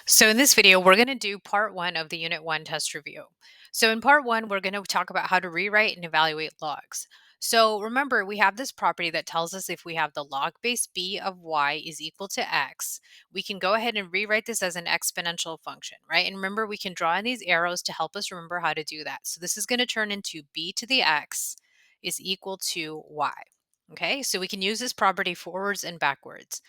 So in this video, we're going to do part one of the Unit 1 test review. So in part one, we're going to talk about how to rewrite and evaluate logs. So remember, we have this property that tells us if we have the log base b of y is equal to x, we can go ahead and rewrite this as an exponential function, right? And remember, we can draw in these arrows to help us remember how to do that. So this is going to turn into b to the x is equal to y. Okay, so we can use this property forwards and backwards.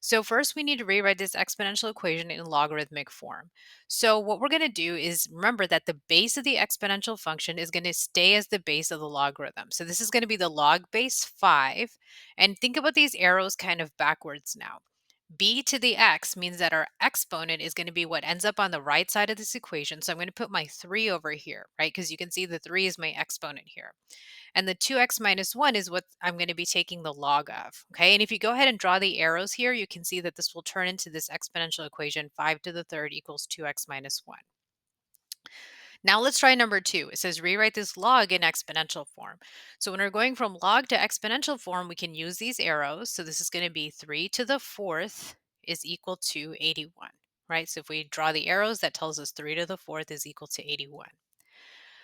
So first we need to rewrite this exponential equation in logarithmic form. So what we're going to do is remember that the base of the exponential function is going to stay as the base of the logarithm. So this is going to be the log base 5. And think about these arrows kind of backwards now. B to the x means that our exponent is going to be what ends up on the right side of this equation. So I'm going to put my 3 over here, right? Because you can see the 3 is my exponent here. And the 2x minus 1 is what I'm going to be taking the log of. Okay. And if you go ahead and draw the arrows here, you can see that this will turn into this exponential equation 5 to the third equals 2x minus 1. Now let's try number 2. It says rewrite this log in exponential form. So when we're going from log to exponential form, we can use these arrows. So this is going to be 3 to the fourth is equal to 81, right? So if we draw the arrows, that tells us 3 to the fourth is equal to 81.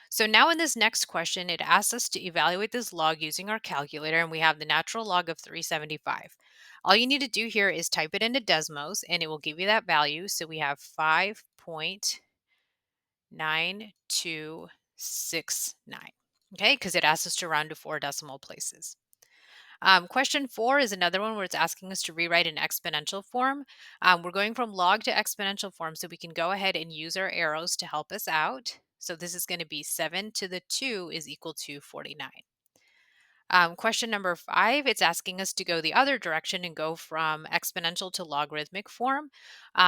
So now in this next question, it asks us to evaluate this log using our calculator, and we have the natural log of 375. All you need to do here is type it into Desmos, and it will give you that value. So we have 5.9269, okay, because it asks us to round to 4 decimal places. Question 4 is another one where it's asking us to rewrite in exponential form. We're going from log to exponential form, so we can go ahead and use our arrows to help us out. So this is going to be 7 to the 2 is equal to 49. Question number 5, it's asking us to go the other direction and go from exponential to logarithmic form.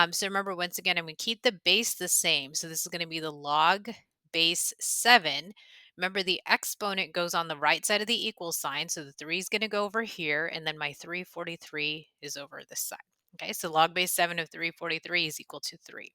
So remember, once again, I'm going to keep the base the same. So this is going to be the log base 7. Remember, the exponent goes on the right side of the equal sign. So the 3 is going to go over here, and then my 343 is over this side. Okay, so log base 7 of 343 is equal to 3.